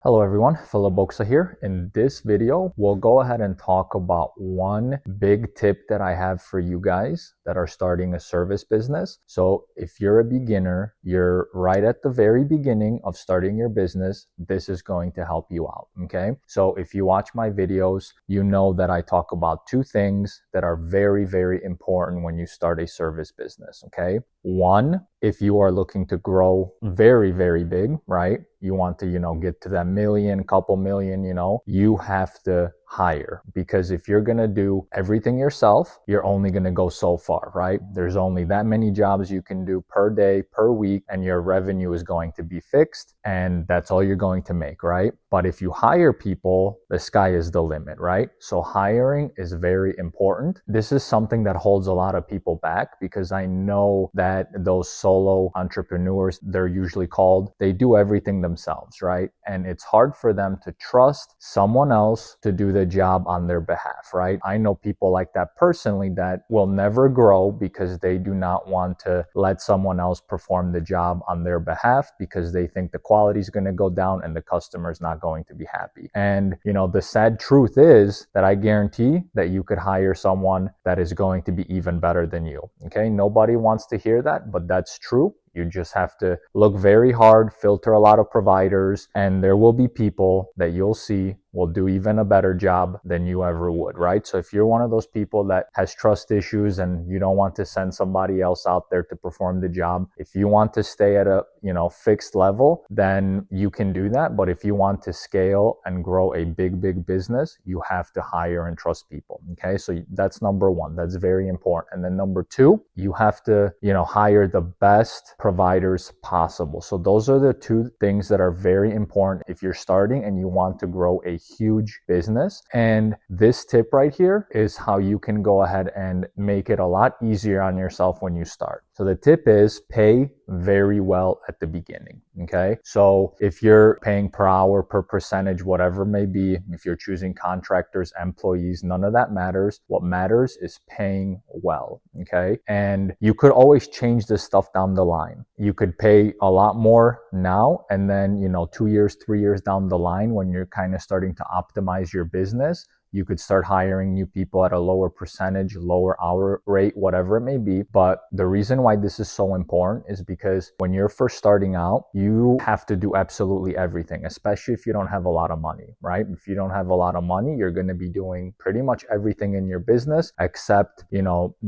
Hello everyone, Philip Boxa here. In this video, we'll go ahead and talk about one big tip that I have for you guys that are starting a service business. So if you're a beginner, you're right at the very beginning of starting your business, this is going to help you out, okay? So if you watch my videos, you know that I talk about two things that are very, very important when you start a service business, okay? One, if you are looking to grow very, very big, right? You want to, get to that million, couple million, you have to hire, because if you're going to do everything yourself, you're only going to go so far, right? There's only that many jobs you can do per day, per week, and your revenue is going to be fixed, and that's all you're going to make, right? But if you hire people, the sky is the limit, right? So hiring is very important. This is something that holds a lot of people back, because I know that those solo entrepreneurs, they're usually called, they do everything themselves, right? And it's hard for them to trust someone else to do the job on their behalf, right? I know people like that personally that will never grow because they do not want to let someone else perform the job on their behalf, because they think the quality is going to go down and the customer's not going to be happy. And, the sad truth is that I guarantee that you could hire someone that is going to be even better than you, okay? Nobody wants to hear that, but that's true. You just have to look very hard, filter a lot of providers, and there will be people that you'll see will do even a better job than you ever would, right? So if you're one of those people that has trust issues and you don't want to send somebody else out there to perform the job, if you want to stay at a, fixed level, then you can do that. But if you want to scale and grow a big, big business, you have to hire and trust people, okay? So that's number one. That's very important. And then number two, you have to, hire the best providers possible. So those are the two things that are very important if you're starting and you want to grow a huge business. And this tip right here is how you can go ahead and make it a lot easier on yourself when you start. So the tip is pay very well at the beginning, okay? So if you're paying per hour, per percentage, whatever it may be, if you're choosing contractors, employees, none of that matters. What matters is paying well, okay? And you could always change this stuff down the line. You could pay a lot more now, and then, 2 years, 3 years down the line, when you're kind of starting to optimize your business, you could start hiring new people at a lower percentage, lower hour rate, whatever it may be. But the reason why this is so important is because when you're first starting out, you have to do absolutely everything, especially if you don't have a lot of money, right? If you don't have a lot of money, you're going to be doing pretty much everything in your business except,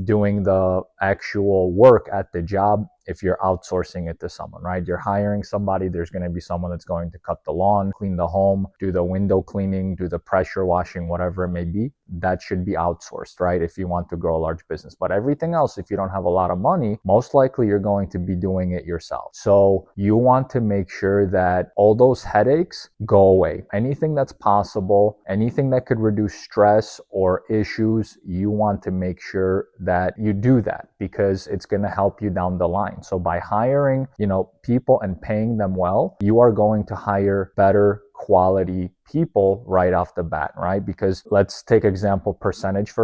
doing the actual work at the job. If you're outsourcing it to someone, right? You're hiring somebody, there's going to be someone that's going to cut the lawn, clean the home, do the window cleaning, do the pressure washing, whatever it may be. That should be outsourced, right? If you want to grow a large business. But everything else, if you don't have a lot of money, most likely you're going to be doing it yourself. So you want to make sure that all those headaches go away. Anything that's possible, anything that could reduce stress or issues, you want to make sure that you do that, because it's going to help you down the line. So by hiring, people and paying them well, you are going to hire better quality people right off the bat, right? Because let's take example percentage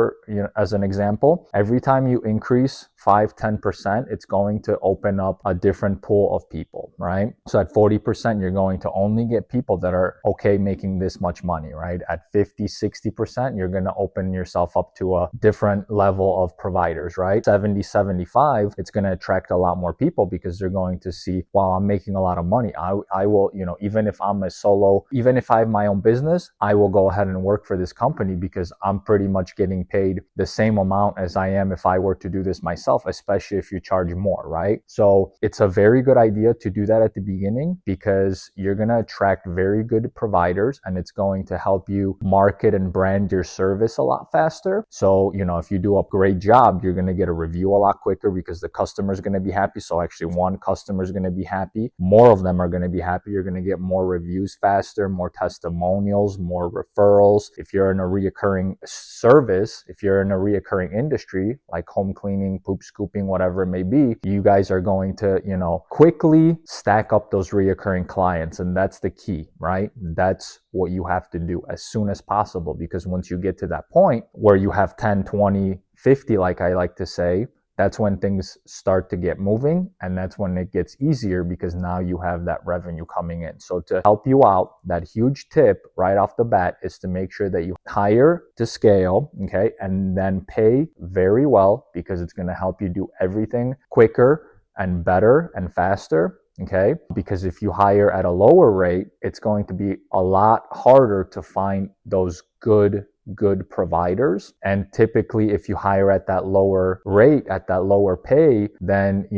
as an example. Every time you increase 5-10%, it's going to open up a different pool of people, right? So at 40%, you're going to only get people that are okay making this much money, right? At 50-60%, you're going to open yourself up to a different level of providers, right? 70-75, it's going to attract a lot more people, because they're going to see, wow, I'm making a lot of money. I will, even if I'm a solo, even if I have my own business, I will go ahead and work for this company, because I'm pretty much getting paid the same amount as I am if I were to do this myself, especially if you charge more, right? So it's a very good idea to do that at the beginning, because you're going to attract very good providers, and it's going to help you market and brand your service a lot faster. So, if you do a great job, you're going to get a review a lot quicker, because the customer is going to be happy. So actually one customer is going to be happy. More of them are going to be happy. You're going to get more reviews faster, more testimonials, more referrals. If you're in a reoccurring service, if you're in a reoccurring industry like home cleaning, poop scooping, whatever it may be, you guys are going to, quickly stack up those reoccurring clients. And that's the key, right? That's what you have to do as soon as possible, because once you get to that point where you have 10, 20, 50, like I like to say, that's when things start to get moving, and that's when it gets easier because now you have that revenue coming in. So to help you out, that huge tip right off the bat is to make sure that you hire to scale, okay, and then pay very well, because it's going to help you do everything quicker and better and faster. Okay, because if you hire at a lower rate, it's going to be a lot harder to find those good providers. And typically if you hire at that lower rate, at that lower pay, then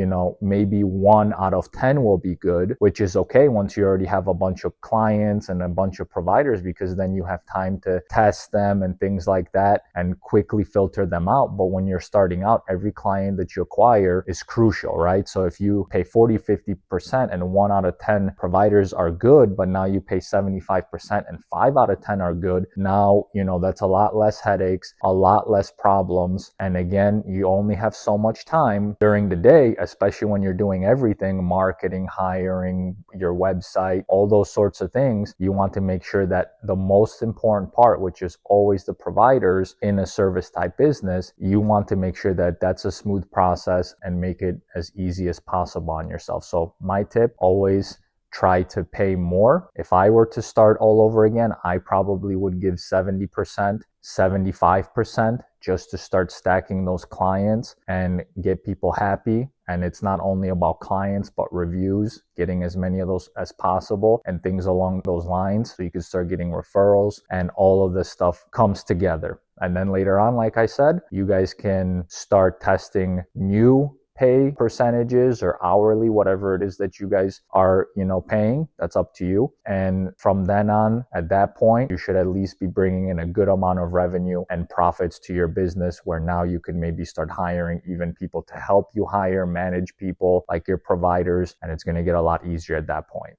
maybe 1 out of 10 will be good, which is okay once you already have a bunch of clients and a bunch of providers, because then you have time to test them and things like that and quickly filter them out. But when you're starting out, every client that you acquire is crucial, right? So if you pay 40-50% and 1 out of 10 providers are good, but now you pay 75% and 5 out of 10 are good, now that's a lot less headaches, a lot less problems. And again, you only have so much time during the day, especially when you're doing everything, marketing, hiring, your website, all those sorts of things. You want to make sure that the most important part, which is always the providers in a service type business, you want to make sure that that's a smooth process and make it as easy as possible on yourself. So my tip, always try to pay more. If I were to start all over again, I probably would give 70%, 75% just to start stacking those clients and get people happy. And it's not only about clients, but reviews, getting as many of those as possible and things along those lines, so you can start getting referrals, and all of this stuff comes together. And then later on, like I said, you guys can start testing new pay percentages or hourly, whatever it is that you guys are, paying. That's up to you. And from then on, at that point, you should at least be bringing in a good amount of revenue and profits to your business, where now you can maybe start hiring even people to help you hire, manage people like your providers, and it's going to get a lot easier at that point.